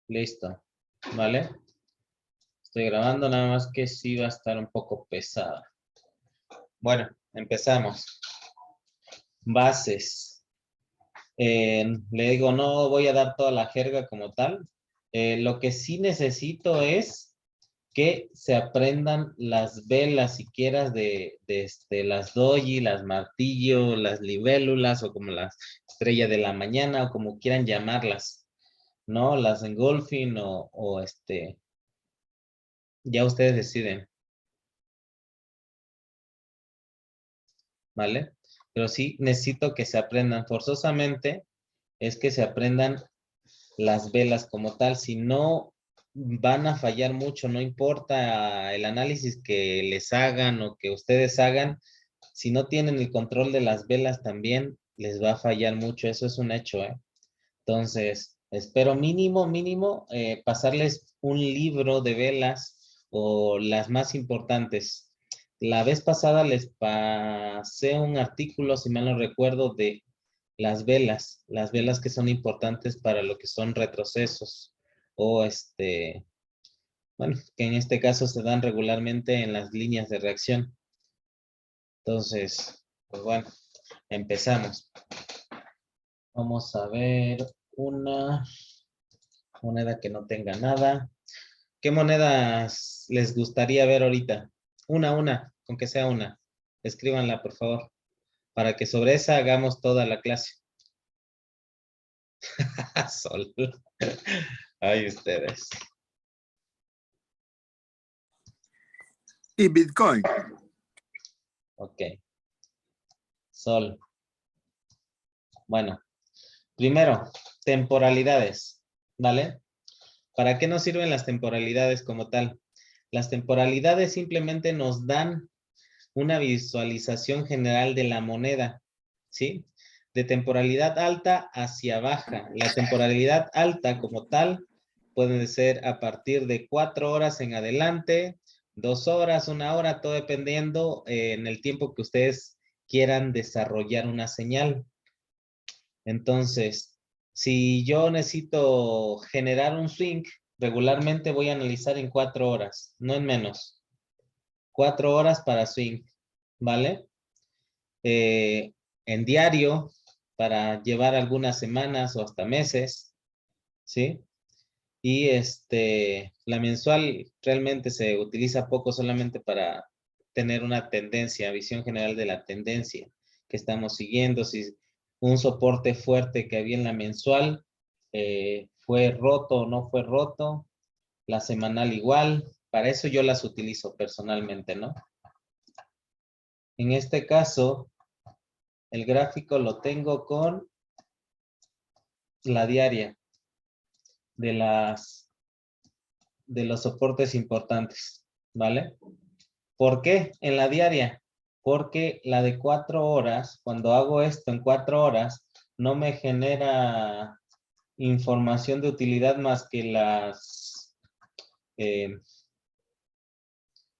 Listo. ¿Vale? Estoy grabando, nada más que sí va a estar un poco pesada. Bueno, empezamos. Bases. Le digo, no voy a dar toda la jerga como tal. Lo que sí necesito es que se aprendan las velas siquiera de las doji, las martillo, las libélulas o como las estrella de la mañana o como quieran llamarlas, ¿no? Las engulfing o ya ustedes deciden, ¿vale? Pero sí necesito que se aprendan forzosamente, es que se aprendan las velas como tal, si no van a fallar mucho, no importa el análisis que les hagan o que ustedes hagan, si no tienen el control de las velas también les va a fallar mucho, eso es un hecho, ¿eh? Entonces, espero mínimo, pasarles un libro de velas o las más importantes. La vez pasada les pasé un artículo, si mal no recuerdo, de las velas que son importantes para lo que son retrocesos o bueno, que en este caso se dan regularmente en las líneas de reacción. Entonces, pues bueno, empezamos. Vamos a ver una moneda que no tenga nada. ¿Qué monedas les gustaría ver ahorita? Una, con que sea una. Escríbanla, por favor, para que sobre esa hagamos toda la clase. Sol. Ay, ustedes. Y Bitcoin. Ok. Sol. Bueno, primero, temporalidades, ¿vale? ¿Para qué nos sirven las temporalidades como tal? Las temporalidades simplemente nos dan una visualización general de la moneda, ¿sí? De temporalidad alta hacia baja. La temporalidad alta como tal puede ser a partir de 4 horas en adelante, 2 horas, 1 hora, todo dependiendo en el tiempo que ustedes quieran desarrollar una señal. Entonces, si yo necesito generar un swing, regularmente voy a analizar en 4 horas, no en menos. 4 horas para swing, ¿vale? En diario, para llevar algunas semanas o hasta meses, ¿sí? Y la mensual realmente se utiliza poco solamente para tener una tendencia, visión general de la tendencia que estamos siguiendo, si un soporte fuerte que había en la mensual fue roto o no fue roto, la semanal igual, para eso yo las utilizo personalmente, ¿no? En este caso, el gráfico lo tengo con la diaria de los soportes importantes, ¿vale? ¿Por qué en la diaria? Porque la de 4 horas, cuando hago esto en 4 horas, no me genera información de utilidad más que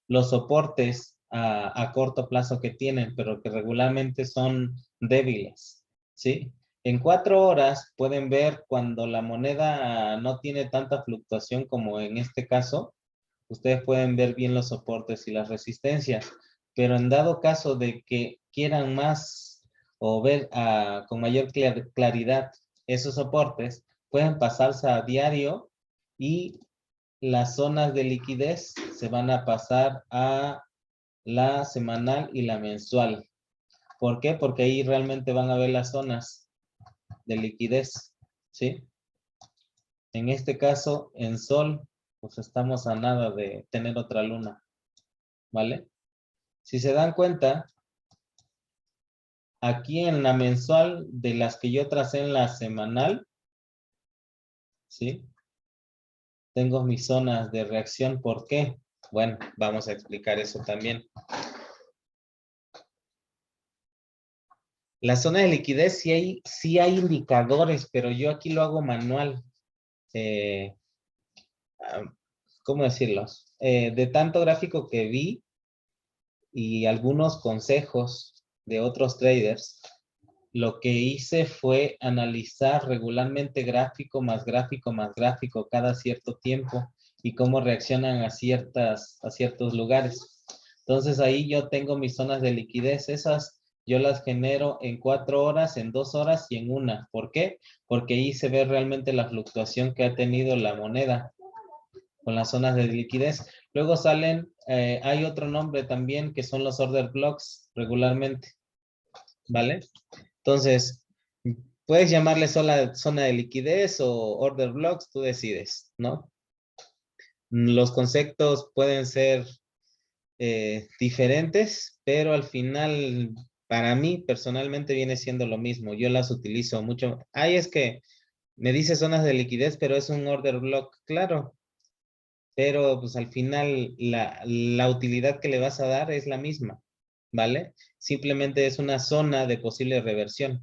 los soportes a corto plazo que tienen, pero que regularmente son débiles, ¿sí? En 4 horas pueden ver cuando la moneda no tiene tanta fluctuación como en este caso, ustedes pueden ver bien los soportes y las resistencias, pero en dado caso de que quieran más o ver con mayor claridad esos soportes, pueden pasarse a diario y las zonas de liquidez se van a pasar a la semanal y la mensual. ¿Por qué? Porque ahí realmente van a ver las zonas de liquidez, ¿sí? En este caso, en sol, pues estamos a nada de tener otra luna, ¿vale? Si se dan cuenta, aquí en la mensual de las que yo tracé en la semanal, ¿sí? Tengo mis zonas de reacción. ¿Por qué? Bueno, vamos a explicar eso también. La zona de liquidez sí hay indicadores, pero yo aquí lo hago manual. ¿Cómo decirlos? De tanto gráfico que vi y algunos consejos de otros traders, lo que hice fue analizar regularmente gráfico más gráfico más gráfico cada cierto tiempo y cómo reaccionan a ciertos lugares. Entonces ahí yo tengo mis zonas de liquidez, esas yo las genero en 4 horas, en 2 horas y en 1. ¿Por qué? Porque ahí se ve realmente la fluctuación que ha tenido la moneda con las zonas de liquidez. Luego salen, hay otro nombre también que son los order blocks regularmente, ¿vale? Entonces, puedes llamarle zona de liquidez o order blocks, tú decides, ¿no? Los conceptos pueden ser diferentes, pero al final, para mí personalmente viene siendo lo mismo. Yo las utilizo mucho. Ay, es que me dice zonas de liquidez, pero es un order block, claro. Pero pues al final la utilidad que le vas a dar es la misma, ¿vale? Simplemente es una zona de posible reversión.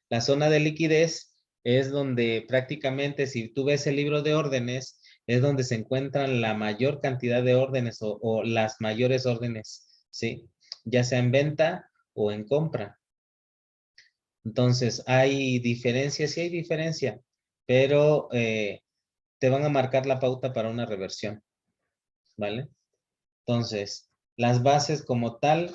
La zona de liquidez es donde prácticamente, si tú ves el libro de órdenes, es donde se encuentran la mayor cantidad de órdenes o las mayores órdenes, ¿sí? Ya sea en venta o en compra. Entonces, ¿hay diferencia? Sí hay diferencia, pero te van a marcar la pauta para una reversión, ¿vale? Entonces, las bases como tal,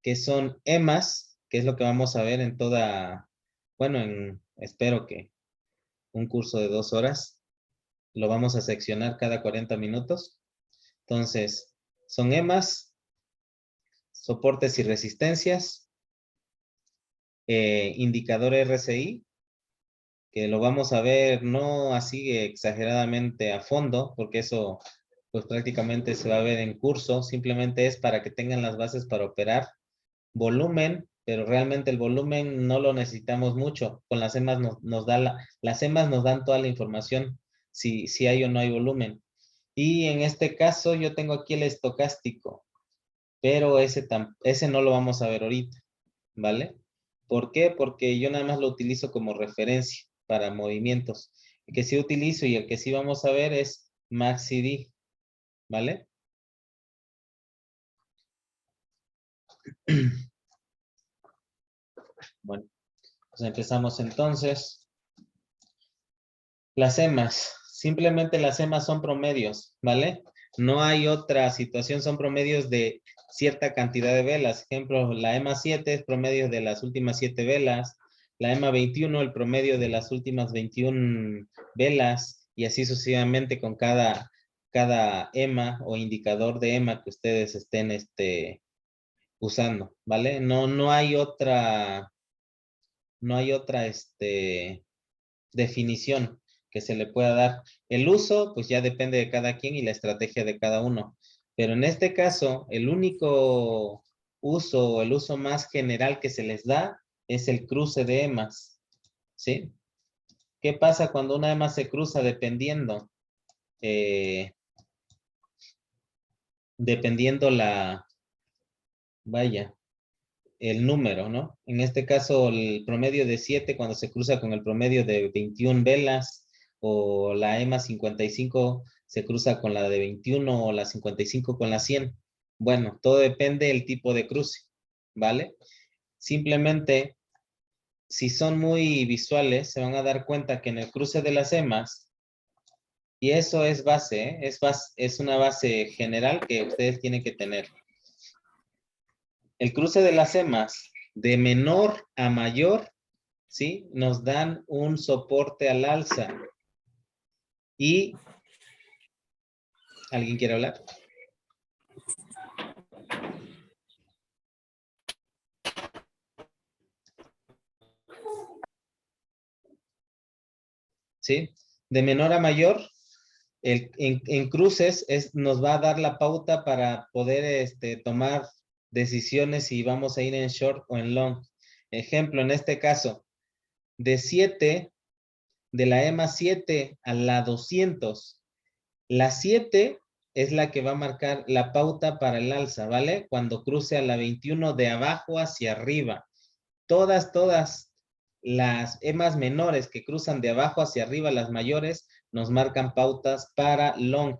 que son EMAs, que es lo que vamos a ver en toda, bueno, espero que un curso de 2 horas, lo vamos a seccionar cada 40 minutos. Entonces, son EMAs, soportes y resistencias, indicador RSI, que lo vamos a ver no así exageradamente a fondo, porque eso pues prácticamente se va a ver en curso, simplemente es para que tengan las bases para operar. Volumen, pero realmente el volumen no lo necesitamos mucho. Con las EMAs nos da las EMAs nos dan toda la información si hay o no hay volumen. Y en este caso yo tengo aquí el estocástico, pero ese no lo vamos a ver ahorita, ¿vale? ¿Por qué? Porque yo nada más lo utilizo como referencia para movimientos. El que sí utilizo y el que sí vamos a ver es MACD, ¿vale? Bueno, pues empezamos entonces. Las EMAs, simplemente las EMAs son promedios, ¿vale? No hay otra situación, son promedios de cierta cantidad de velas. Ejemplo, la EMA 7 es promedio de las últimas 7 velas, la EMA 21 el promedio de las últimas 21 velas, y así sucesivamente con cada EMA o indicador de EMA que ustedes estén usando, ¿vale? No hay otra definición que se le pueda dar. El uso, pues ya depende de cada quien y la estrategia de cada uno. Pero en este caso, el único uso o el uso más general que se les da es el cruce de EMAs, ¿sí? ¿Qué pasa cuando una EMA se cruza dependiendo? Dependiendo vaya, el número, ¿no? En este caso, el promedio de 7 cuando se cruza con el promedio de 21 velas, o la EMA 55 se cruza con la de 21 o la 55 con la 100. Bueno, todo depende del tipo de cruce, ¿vale? Simplemente, si son muy visuales, se van a dar cuenta que en el cruce de las EMAs, y eso es base, ¿eh? Es una base general que ustedes tienen que tener. El cruce de las EMAs, de menor a mayor, ¿sí? Nos dan un soporte al alza. Y, ¿alguien quiere hablar? ¿Sí? De menor a mayor, en cruces nos va a dar la pauta para poder tomar decisiones si vamos a ir en short o en long. Ejemplo, en este caso, de 7, de la EMA 7 a la 200, la 7 es la que va a marcar la pauta para el alza, ¿vale? Cuando cruce a la 21 de abajo hacia arriba. Todas las EMAs menores que cruzan de abajo hacia arriba, las mayores, nos marcan pautas para long.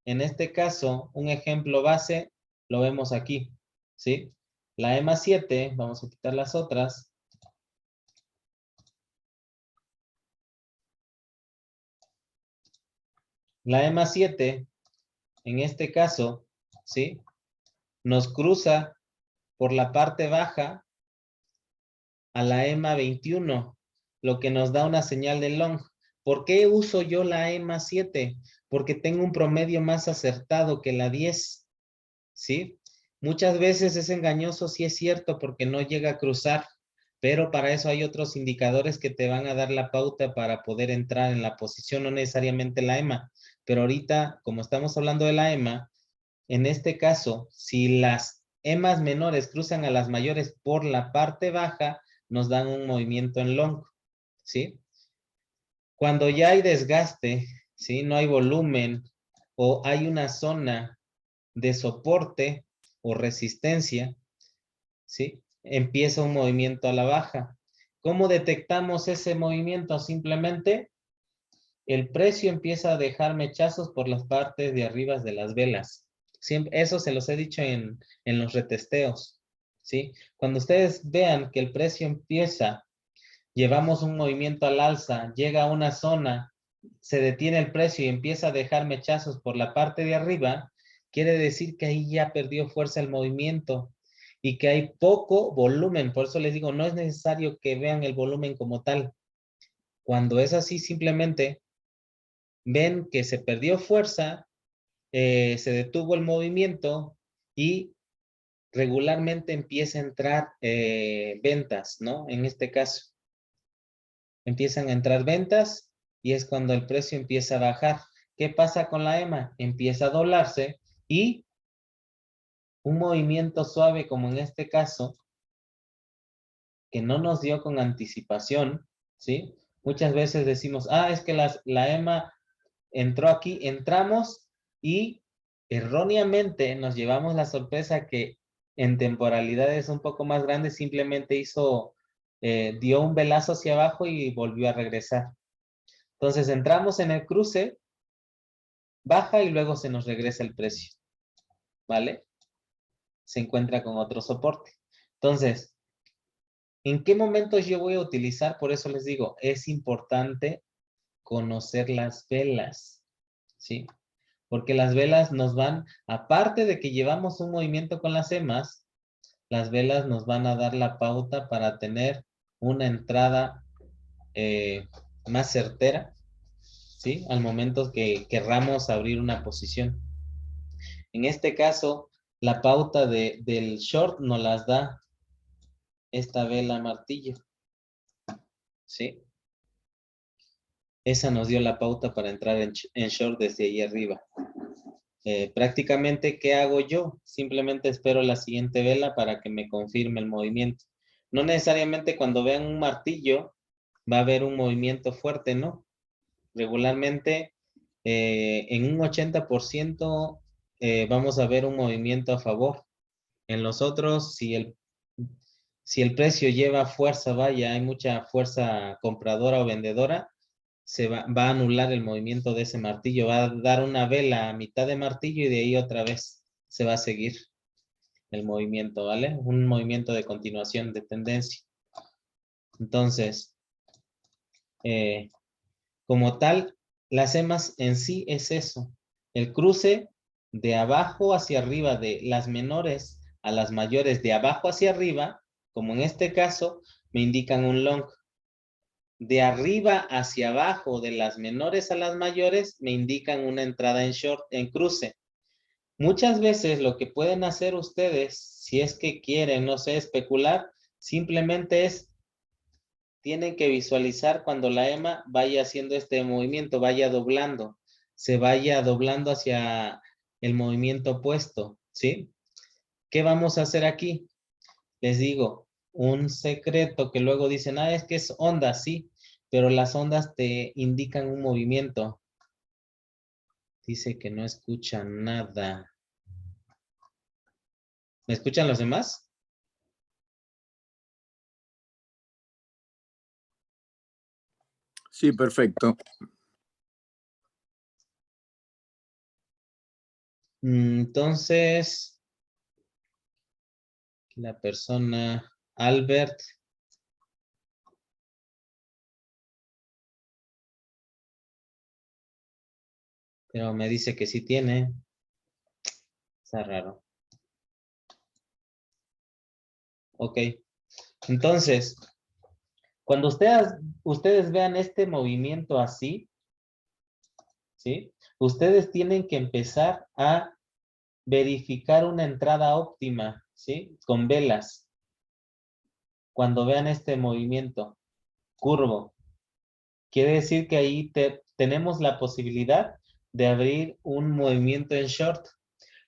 En este caso, un ejemplo base, lo vemos aquí, ¿sí? La EMA 7, vamos a quitar las otras, La EMA 7, en este caso, ¿sí? Nos cruza por la parte baja a la EMA 21, lo que nos da una señal de long. ¿Por qué uso yo la EMA 7? Porque tengo un promedio más acertado que la 10, ¿sí? Muchas veces es engañoso, sí es cierto, porque no llega a cruzar, pero para eso hay otros indicadores que te van a dar la pauta para poder entrar en la posición, no necesariamente la EMA. Pero ahorita, como estamos hablando de la EMA, en este caso, si las EMAs menores cruzan a las mayores por la parte baja, nos dan un movimiento en long, ¿sí? Cuando ya hay desgaste, ¿sí? No hay volumen o hay una zona de soporte o resistencia, ¿sí? Empieza un movimiento a la baja. ¿Cómo detectamos ese movimiento? Simplemente el precio empieza a dejar mechazos por las partes de arriba de las velas. Siempre, eso se los he dicho en los retesteos, ¿sí? Cuando ustedes vean que el precio empieza, llevamos un movimiento al alza, llega a una zona, se detiene el precio y empieza a dejar mechazos por la parte de arriba, quiere decir que ahí ya perdió fuerza el movimiento y que hay poco volumen. Por eso les digo, no es necesario que vean el volumen como tal. Cuando es así, simplemente ven que se perdió fuerza, se detuvo el movimiento y regularmente empieza a entrar ventas, ¿no? En este caso, empiezan a entrar ventas y es cuando el precio empieza a bajar. ¿Qué pasa con la EMA? Empieza a doblarse y un movimiento suave como en este caso, que no nos dio con anticipación, ¿sí? Muchas veces decimos, es que la EMA entró aquí, entramos y erróneamente nos llevamos la sorpresa que en temporalidades un poco más grandes simplemente dio un velazo hacia abajo y volvió a regresar. Entonces entramos en el cruce, baja y luego se nos regresa el precio, ¿vale? Se encuentra con otro soporte. Entonces, ¿en qué momentos yo voy a utilizar? Por eso les digo, es importante conocer las velas, ¿sí? Porque las velas nos van, aparte de que llevamos un movimiento con las EMAs, las velas nos van a dar la pauta para tener una entrada más certera, ¿sí? Al momento que querramos abrir una posición. En este caso, la pauta del short nos las da esta vela martillo, ¿sí? Esa nos dio la pauta para entrar en short desde ahí arriba. Prácticamente, ¿qué hago yo? Simplemente espero la siguiente vela para que me confirme el movimiento. No necesariamente cuando vean un martillo va a haber un movimiento fuerte, ¿no? Regularmente, en un 80% vamos a ver un movimiento a favor. En los otros, si el precio lleva fuerza, vaya, hay mucha fuerza compradora o vendedora, se va a anular el movimiento de ese martillo, va a dar una vela a mitad de martillo y de ahí otra vez se va a seguir el movimiento, ¿vale? Un movimiento de continuación de tendencia. Entonces, como tal, las EMAs en sí es eso, el cruce de abajo hacia arriba, de las menores a las mayores, de abajo hacia arriba, como en este caso, me indican un long. De arriba hacia abajo, de las menores a las mayores, me indican una entrada en short, en cruce. Muchas veces lo que pueden hacer ustedes, si es que quieren, no sé, especular, simplemente tienen que visualizar cuando la EMA vaya haciendo este movimiento, vaya doblando, se vaya doblando hacia el movimiento opuesto, ¿sí? ¿Qué vamos a hacer aquí? Les digo, un secreto que luego dicen, es que es onda, sí, pero las ondas te indican un movimiento. Dice que no escucha nada. ¿Me escuchan los demás? Sí, perfecto. Entonces, la persona Albert Pero me dice que sí tiene. Está raro. Ok. Entonces, cuando ustedes vean este movimiento así, ¿sí? Ustedes tienen que empezar a verificar una entrada óptima, ¿sí? Con velas. Cuando vean este movimiento curvo. Quiere decir que ahí tenemos la posibilidad de abrir un movimiento en short.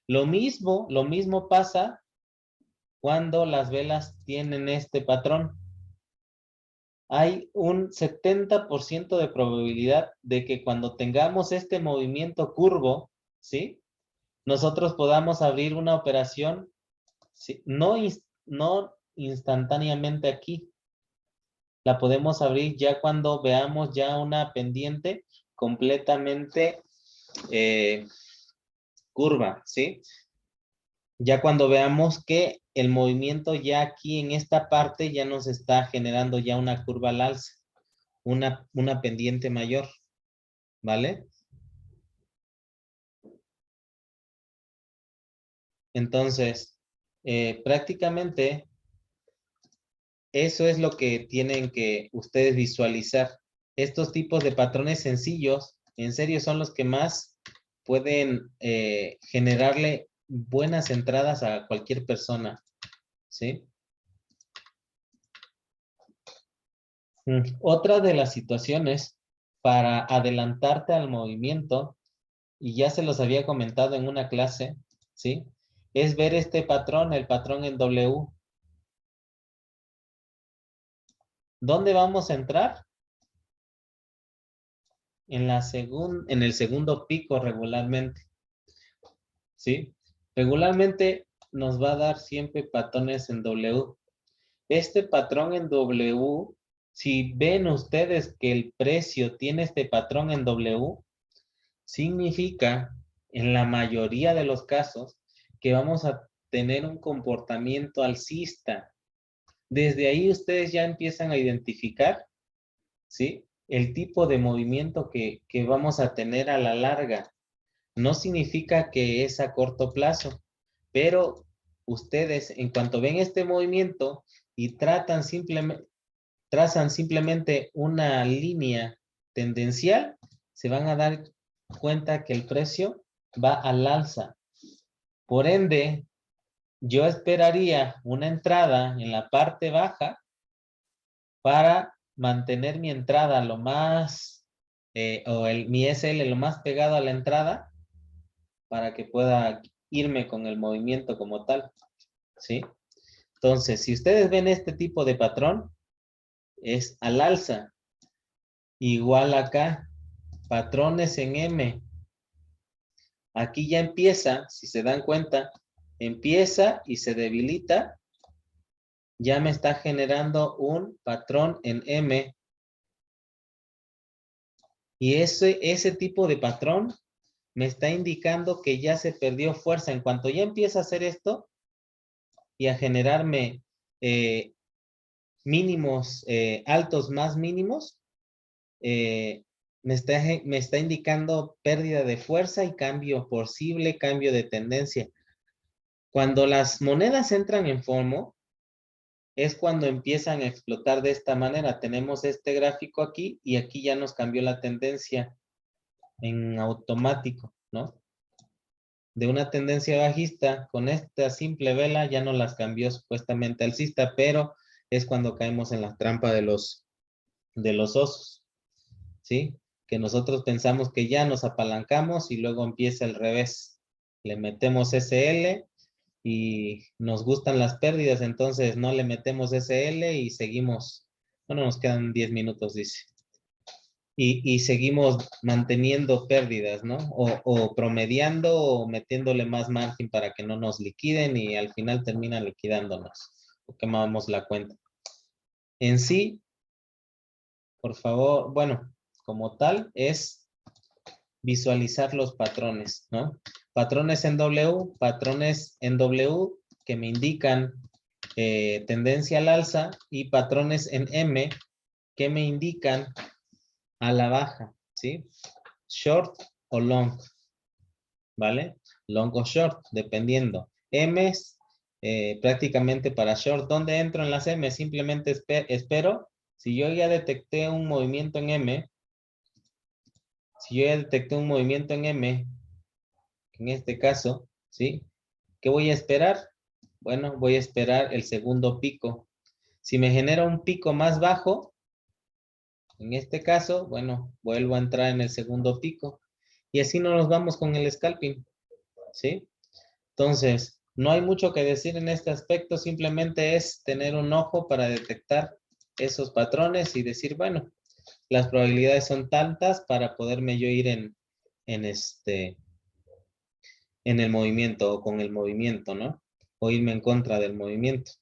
Lo mismo pasa cuando las velas tienen este patrón. Hay un 70% de probabilidad de que cuando tengamos este movimiento curvo, ¿sí? Nosotros podamos abrir una operación, ¿sí? No instantáneamente aquí. La podemos abrir ya cuando veamos ya una pendiente completamente curva, ¿sí? Ya cuando veamos que el movimiento ya aquí en esta parte ya nos está generando ya una curva al alza, una pendiente mayor, ¿vale? Entonces, prácticamente eso es lo que tienen que ustedes visualizar. Estos tipos de patrones sencillos, en serio, son los que más pueden generarle buenas entradas a cualquier persona, ¿sí? Otra de las situaciones para adelantarte al movimiento, y ya se los había comentado en una clase, ¿sí? Es ver este patrón, el patrón en W. ¿Dónde vamos a entrar? En el segundo pico regularmente, ¿sí? Regularmente nos va a dar siempre patrones en W. Este patrón en W, si ven ustedes que el precio tiene este patrón en W, significa, en la mayoría de los casos, que vamos a tener un comportamiento alcista. Desde ahí ustedes ya empiezan a identificar, ¿sí? El tipo de movimiento que vamos a tener a la larga. No significa que es a corto plazo, pero ustedes, en cuanto ven este movimiento y trazan simplemente una línea tendencial, se van a dar cuenta que el precio va al alza. Por ende, yo esperaría una entrada en la parte baja para mantener mi entrada lo más, mi SL lo más pegado a la entrada para que pueda irme con el movimiento como tal, ¿sí? Entonces, si ustedes ven este tipo de patrón, es al alza. Igual acá, patrones en M. Aquí ya empieza, si se dan cuenta, empieza y se debilita. Ya me está generando un patrón en M. Y ese tipo de patrón me está indicando que ya se perdió fuerza. En cuanto ya empieza a hacer esto y a generarme mínimos, altos más mínimos, me está indicando pérdida de fuerza y posible cambio de tendencia. Cuando las monedas entran en FOMO, es cuando empiezan a explotar de esta manera. Tenemos este gráfico aquí y aquí ya nos cambió la tendencia en automático, ¿no? De una tendencia bajista, con esta simple vela ya no las cambió supuestamente alcista, pero es cuando caemos en la trampa de los osos, ¿sí? Que nosotros pensamos que ya nos apalancamos y luego empieza el revés. Le metemos SL y nos gustan las pérdidas, entonces no le metemos SL y seguimos. Bueno, nos quedan 10 minutos, dice. Y seguimos manteniendo pérdidas, ¿no? O promediando o metiéndole más margen para que no nos liquiden y al final terminan liquidándonos o quemamos la cuenta. En sí, por favor, bueno, como tal, es visualizar los patrones, ¿no? Patrones en W que me indican tendencia al alza y patrones en M que me indican a la baja, ¿sí? Short o long, ¿vale? Long o short, dependiendo. M's, prácticamente para short. ¿Dónde entro en las M? Simplemente espero. Si yo ya detecté un movimiento en M, en este caso, ¿sí? ¿Qué voy a esperar? Bueno, voy a esperar el segundo pico. Si me genera un pico más bajo, en este caso, bueno, vuelvo a entrar en el segundo pico. Y así nos vamos con el scalping, ¿sí? Entonces, no hay mucho que decir en este aspecto, simplemente es tener un ojo para detectar esos patrones y decir, bueno, las probabilidades son tantas para poderme yo ir en el movimiento o con el movimiento, ¿no? O irme en contra del movimiento,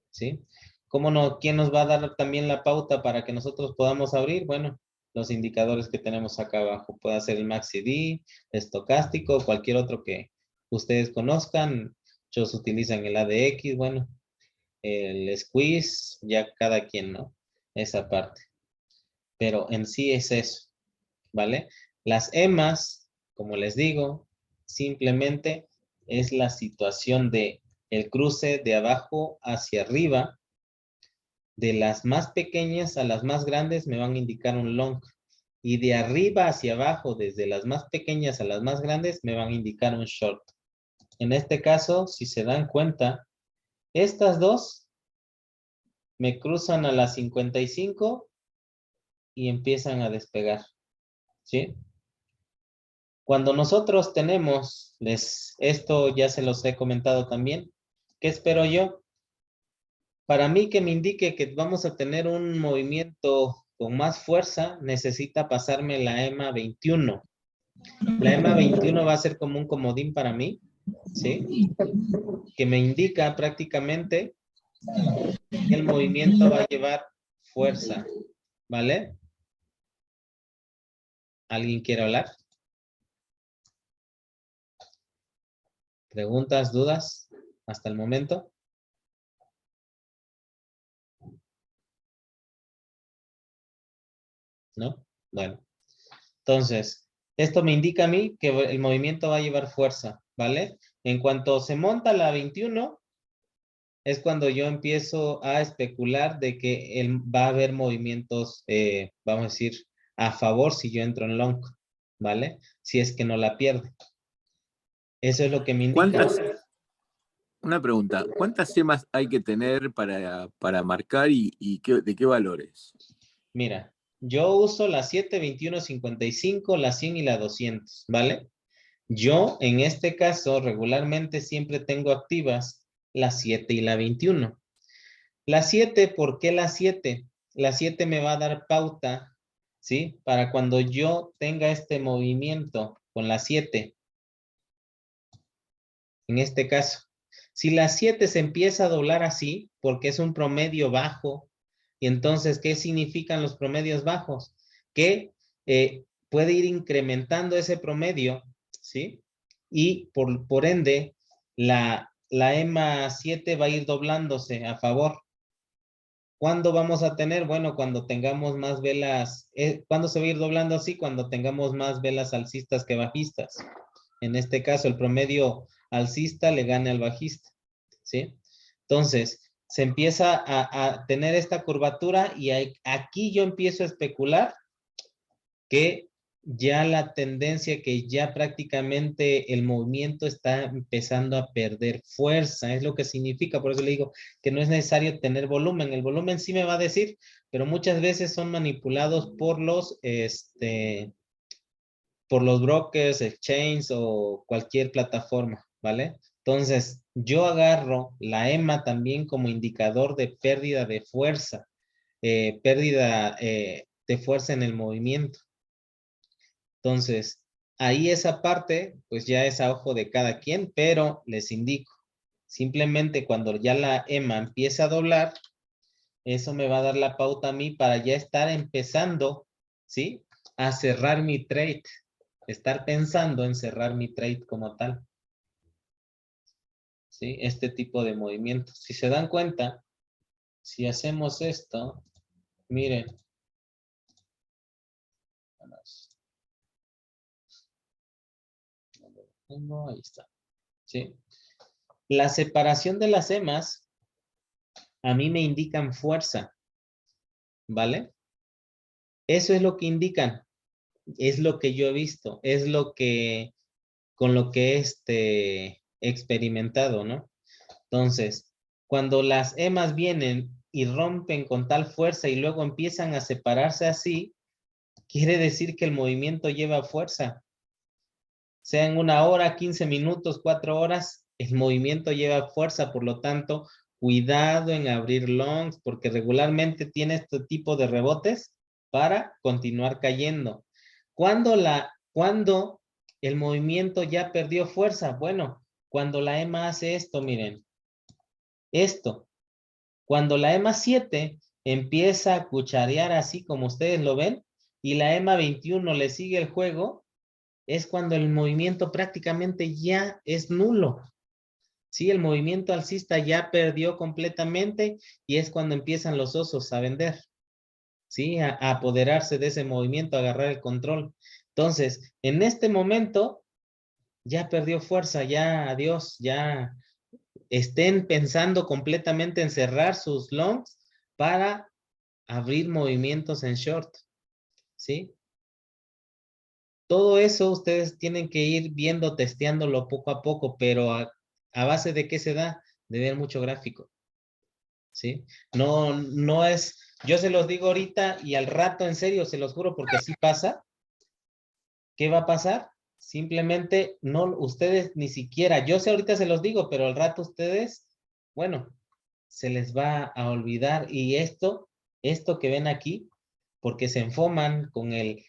¿sí? ¿Cómo no? ¿Quién nos va a dar también la pauta para que nosotros podamos abrir? Bueno, los indicadores que tenemos acá abajo. Puede ser el MACD, estocástico, cualquier otro que ustedes conozcan. Muchos utilizan el ADX, bueno, el squeeze, ya cada quien, ¿no? Esa parte. Pero en sí es eso, ¿vale? Las EMAs, como les digo, simplemente es la situación de el cruce de abajo hacia arriba. De las más pequeñas a las más grandes me van a indicar un long. Y de arriba hacia abajo, desde las más pequeñas a las más grandes, me van a indicar un short. En este caso, si se dan cuenta, estas dos me cruzan a las 55 y empiezan a despegar, ¿sí? Cuando nosotros tenemos, esto ya se los he comentado también, ¿qué espero yo? Para mí que me indique que vamos a tener un movimiento con más fuerza, necesita pasarme la EMA 21. La EMA 21 va a ser como un comodín para mí, ¿sí? Que me indica prácticamente que el movimiento va a llevar fuerza, ¿vale? ¿Alguien quiere hablar? ¿Preguntas, dudas hasta el momento? ¿No? Bueno. Entonces, esto me indica a mí que el movimiento va a llevar fuerza, ¿vale? En cuanto se monta la 21, es cuando yo empiezo a especular de que va a haber movimientos, vamos a decir, a favor si yo entro en long, ¿vale? Si es que no la pierde. Eso es lo que me indica. Una pregunta, ¿cuántas semas hay que tener para marcar y de qué valores? Mira, yo uso la 7, 21, 55, la 100 y la 200, ¿vale? Yo, en este caso, regularmente siempre tengo activas la 7 y la 21. La 7, ¿por qué la 7? La 7 me va a dar pauta, ¿sí? Para cuando yo tenga este movimiento con la 7, en este caso. Si la 7 se empieza a doblar así, porque es un promedio bajo, y entonces, ¿qué significan los promedios bajos? Que puede ir incrementando ese promedio, ¿sí? Y por ende, la EMA 7 va a ir doblándose a favor. ¿Cuándo vamos a tener? Bueno, cuando tengamos más velas. ¿Cuándo se va a ir doblando así? Cuando tengamos más velas alcistas que bajistas. En este caso, el promedio alcista le gane al bajista, ¿sí? Entonces, se empieza a tener esta curvatura y aquí yo empiezo a especular que ya la tendencia, que ya prácticamente el movimiento está empezando a perder fuerza, es lo que significa, por eso le digo que no es necesario tener volumen, el volumen sí me va a decir, pero muchas veces son manipulados por los brokers, exchange o cualquier plataforma, ¿vale? Entonces, yo agarro la EMA también como indicador de pérdida de fuerza, pérdida de fuerza en el movimiento. Entonces, ahí esa parte, pues ya es a ojo de cada quien, pero les indico, simplemente cuando ya la EMA empieza a doblar, eso me va a dar la pauta a mí para ya estar empezando, ¿sí? A cerrar mi trade, estar pensando en cerrar mi trade como tal, ¿sí? Este tipo de movimientos. Si se dan cuenta, si hacemos esto, miren, tengo, ahí está. ¿Sí? La separación de las emas a mí me indican fuerza, ¿vale? Eso es lo que indican, es lo que yo he visto, es lo que, con lo que he experimentado, ¿no? Entonces, cuando las emas vienen y rompen con tal fuerza y luego empiezan a separarse así, quiere decir que el movimiento lleva fuerza. Sea en 1 hora, 15 minutos, 4 horas, el movimiento lleva fuerza, por lo tanto, cuidado en abrir longs, porque regularmente tiene este tipo de rebotes para continuar cayendo. Cuando el movimiento ya perdió fuerza? Bueno, cuando la EMA hace esto, miren, esto. Cuando la EMA 7 empieza a cucharear así como ustedes lo ven, y la EMA 21 le sigue el juego, es cuando el movimiento prácticamente ya es nulo. Sí, el movimiento alcista ya perdió completamente y es cuando empiezan los osos a vender. Sí, a apoderarse de ese movimiento, a agarrar el control. Entonces, en este momento ya perdió fuerza, ya adiós, ya estén pensando completamente en cerrar sus longs para abrir movimientos en short. ¿Sí? Todo eso ustedes tienen que ir viendo, testeándolo poco a poco, pero a base de qué se da, de ver mucho gráfico, ¿sí? No es, yo se los digo ahorita y al rato, en serio, se los juro, porque así pasa. ¿Qué va a pasar? Simplemente no, ustedes ni siquiera, yo sé ahorita se los digo, pero al rato ustedes, bueno, se les va a olvidar y esto que ven aquí, porque se enfoman con el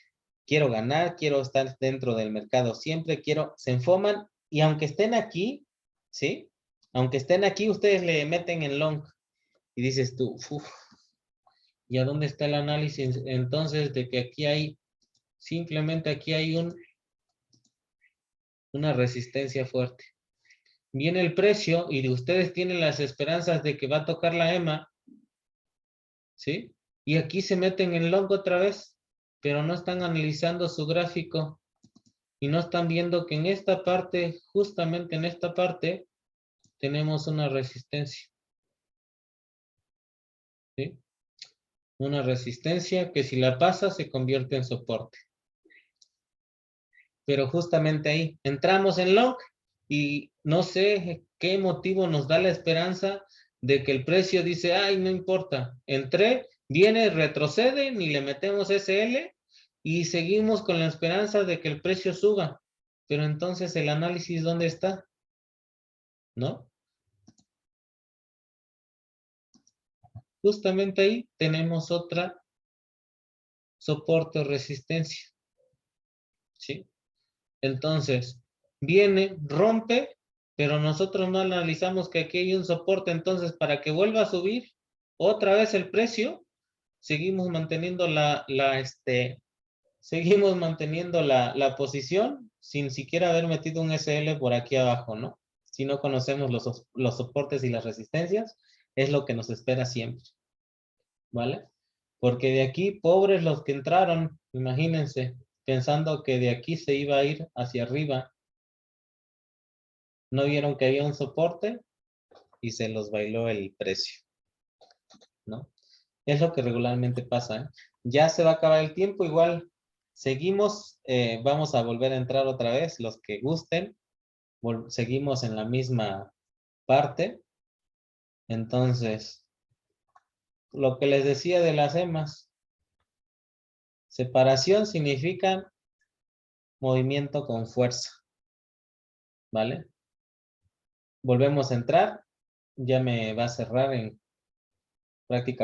quiero ganar, quiero estar dentro del mercado siempre, se enfoman y aunque estén aquí, ¿sí? Aunque estén aquí, ustedes le meten en long y dices tú, uff, ¿y a dónde está el análisis entonces de que aquí hay, simplemente aquí hay una resistencia fuerte? Viene el precio y ustedes tienen las esperanzas de que va a tocar la EMA, ¿sí? Y aquí se meten en long otra vez, pero no están analizando su gráfico y no están viendo que en esta parte, justamente en esta parte, tenemos una resistencia, ¿sí? Una resistencia que si la pasa se convierte en soporte. Pero justamente ahí entramos en long y no sé qué motivo nos da la esperanza de que el precio dice, ay, no importa, entré, viene, retrocede, ni le metemos SL y seguimos con la esperanza de que el precio suba. Pero entonces el análisis, ¿dónde está? ¿No? Justamente ahí tenemos otra soporte o resistencia, ¿sí? Entonces, viene, rompe, pero nosotros no analizamos que aquí hay un soporte, entonces para que vuelva a subir otra vez el precio, seguimos manteniendo seguimos manteniendo la posición sin siquiera haber metido un SL por aquí abajo, ¿no? Si no conocemos los soportes y las resistencias, es lo que nos espera siempre, ¿vale? Porque de aquí, pobres los que entraron, imagínense, pensando que de aquí se iba a ir hacia arriba, no vieron que había un soporte y se los bailó el precio, ¿no? Es lo que regularmente pasa, ¿eh? Ya se va a acabar el tiempo, igual seguimos, vamos a volver a entrar otra vez, los que gusten, seguimos en la misma parte. Entonces, lo que les decía de las EMAs, separación significa movimiento con fuerza, ¿vale? Volvemos a entrar, ya me va a cerrar en prácticamente